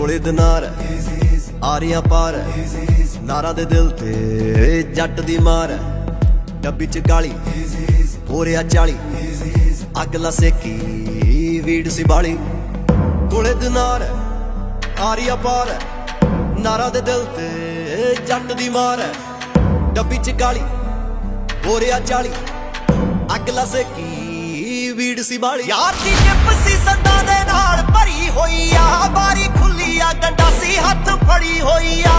ਕੋਲੇ ਦਿਨਾਰ ਆਰੀਆਂ ਪਾਰ ਨਾਰਾ ਦੇ ਦਿਲ ਤੇ ਜੱਟ ਦੀ ਮਾਰ ਡੱਬੀ ਚ ਕਾਲੀ ਹੋਰਿਆ 40 ਅੱਗ ਲਾ ਸੇਕੀ ਵੀੜ ਸੀ ਬਾਲੀ ਕੋਲੇ ਦਿਨਾਰ ਆਰੀਆਂ ਪਾਰ ਨਾਰਾ ਦੇ ਦਿਲ ਤੇ ਜੱਟ ਦੀ ਮਾਰ ਡੱਬੀ ਚ ਕਾਲੀ ਹੋਰਿਆ 40 ਅੱਗ ਲਾ ਸੇਕੀ ਵੀੜ ਸੀ ਬਾਲੀ ਯਾਰ ਦੀ ਟਿਪ ਸੀ ਸੰਦਾਂ ਦੇ ਨਾਲ ਭਰੀ ਹੋਈ ਆ ਬਾਰੀ ਖੁੱਲੀ ਆ ਡੰਡਾ ਸੀ ਹੱਥ ਫੜੀ ਹੋਈ ਆ